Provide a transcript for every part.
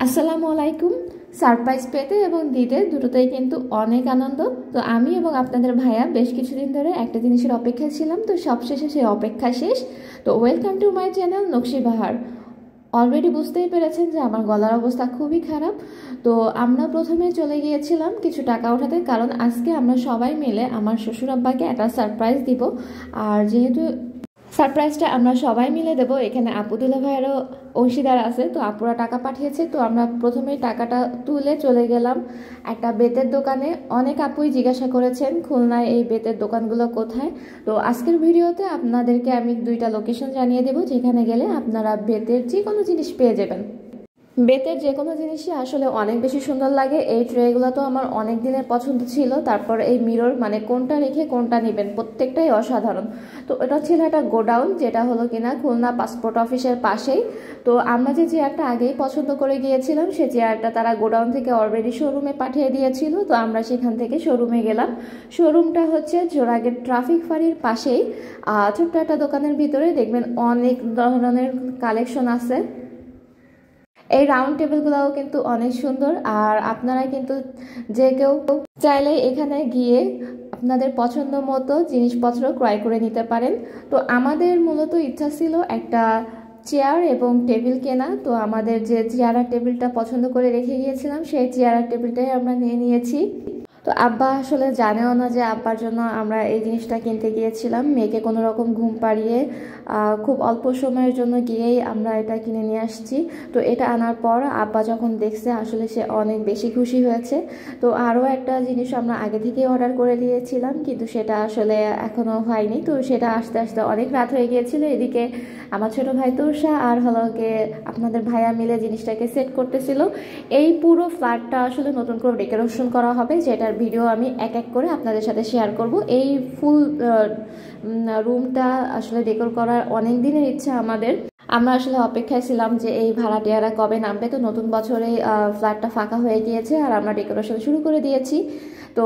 আসসালামু আলাইকুম। সারপ্রাইজ পেতে এবং দিতে দুটোতেই কিন্তু অনেক আনন্দ। তো আমি এবং আপনাদের ভাইয়া বেশ কিছুদিন ধরে একটা জিনিসের অপেক্ষায় ছিলাম, তো সবশেষে সেই অপেক্ষা শেষ। তো ওয়েলকাম টু মাই চ্যানেল নকশি বাহার। অলরেডি বুঝতেই পেরেছেন যে আমার গলার অবস্থা খুবই খারাপ। তো আমরা প্রথমে চলে গিয়েছিলাম কিছু টাকা ওঠাতে, কারণ আজকে আমরা সবাই মিলে আমার শ্বশুর আব্বাকে একটা সারপ্রাইজ দিব। আর যেহেতু সারপ্রাইজটা আমরা সবাই মিলে দেবো, এখানে আপু দুলা ভাইয়েরও অংশীদার আছে, তো আপুরা টাকা পাঠিয়েছে। তো আমরা প্রথমেই টাকাটা তুলে চলে গেলাম একটা বেতের দোকানে। অনেক আপুই জিজ্ঞাসা করেছেন খুলনায় এই বেতের দোকানগুলো কোথায়। তো আজকের ভিডিওতে আপনাদেরকে আমি দুইটা লোকেশন জানিয়ে দেবো, যেখানে গেলে আপনারা বেতের যে কোনো জিনিস পেয়ে যাবেন। বেতের যে কোনো জিনিসই আসলে অনেক বেশি সুন্দর লাগে। এই ট্রেগুলো তো আমার অনেক দিনের পছন্দ ছিল। তারপর এই মিরর, মানে কোনটা রেখে কোনটা নেবেন, প্রত্যেকটাই অসাধারণ। তো এটা ছিল একটা গোডাউন, যেটা হলো কিনা খুলনা পাসপোর্ট অফিসের পাশেই। তো আমরা যে চেয়ারটা আগেই পছন্দ করে গিয়েছিলাম, সে চেয়ারটা তারা গোডাউন থেকে অলরেডি শোরুমে পাঠিয়ে দিয়েছিল। তো আমরা সেখান থেকে শোরুমে গেলাম। শোরুমটা হচ্ছে জোড়াগেট ট্রাফিক ফাঁড়ির পাশেই। ছোট্ট একটা দোকানের ভিতরে দেখবেন অনেক ধরনের কালেকশন আছে। এই রাউন্ড টেবিলগুলোও কিন্তু অনেক সুন্দর। আর আপনারা কিন্তু যে কেউ চাইলে এখানে গিয়ে আপনাদের পছন্দ মতো জিনিসপত্র ক্রয় করে নিতে পারেন। তো আমাদের মূলত ইচ্ছা ছিল একটা চেয়ার এবং টেবিল কেনা। তো আমাদের যে চেয়ার আর টেবিলটা পছন্দ করে রেখে গিয়েছিলাম, সেই চেয়ার আর টেবিলটাই আমরা নিয়ে নিয়েছি। তো আব্বা আসলে জানেও না যে আব্বার জন্য আমরা এই জিনিসটা কিনতে গিয়েছিলাম। মেয়েকে কোনো রকম ঘুম পাড়িয়ে খুব অল্প সময়ের জন্য গিয়েই আমরা এটা কিনে নিয়ে আসছি। তো এটা আনার পর আব্বা যখন দেখছে, আসলে সে অনেক বেশি খুশি হয়েছে। তো আরও একটা জিনিস আমরা আগে থেকেই অর্ডার করে দিয়েছিলাম, কিন্তু সেটা আসলে এখনও হয়নি। তো সেটা আস্তে আস্তে অনেক রাত হয়ে গিয়েছিল। এদিকে আমার ছোট ভাই তুষা আর হলো গিয়ে আপনাদের ভাইয়া মিলে জিনিসটাকে সেট করতেছিল। এই পুরো ফ্ল্যাটটা আসলে নতুন করে ডেকোরেশন করা হবে, যেটার ভিডিও আমি এক এক করে আপনাদের সাথে শেয়ার করব। এই ফুল রুমটা আসলে ডেকোর করার অনেক দিনের ইচ্ছা আমাদের। আমরা আসলে অপেক্ষায় ছিলাম যে এই ভাড়াটিয়ারা কবে নামবে। তো নতুন বছরে ফ্ল্যাটটা ফাঁকা হয়ে গিয়েছে আর আমরা ডেকোরেশন শুরু করে দিয়েছি। তো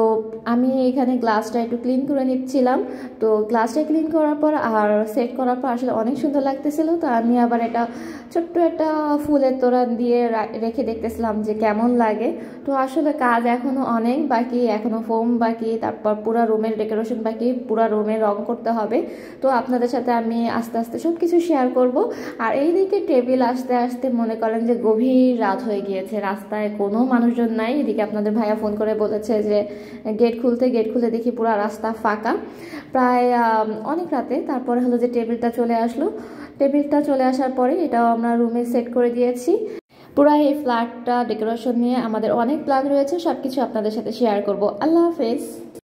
আমি এখানে গ্লাসটা একটু ক্লিন করে নিচ্ছিলাম। তো গ্লাসটা ক্লিন করার পর আর সেট করার পর আসলে অনেক সুন্দর লাগতেছিল। তো আমি আবার এটা ছোট্ট একটা ফুলের তোড়া দিয়ে রেখে দেখতেছিলাম যে কেমন লাগে। তো আসলে কাজ এখনও অনেক বাকি, এখনও ফোম বাকি, তারপর পুরো রুমের ডেকোরেশন বাকি, পুরো রুমে রং করতে হবে। তো আপনাদের সাথে আমি আস্তে আস্তে সব কিছু শেয়ার করব। আর এইদিকে টেবিল আসতে আসতে মনে করেন যে গভীর রাত হয়ে গিয়েছে, রাস্তায় কোনো মানুষজন নাই। এদিকে আপনাদের ভাইয়া ফোন করে বলেছে যে গেট খুলে দেখি পুরো রাস্তা ফাঁকা, প্রায় অনেক রাতে। তারপরে হলো যে টেবিলটা চলে আসলো। টেবিলটা চলে আসার পরে এটাও আমরা রুমে সেট করে দিয়েছি। পুরো এই ফ্ল্যাটটা ডেকোরেশন নিয়ে আমাদের অনেক প্ল্যান রয়েছে, সবকিছু আপনাদের সাথে শেয়ার করব। আল্লাহ হাফেজ।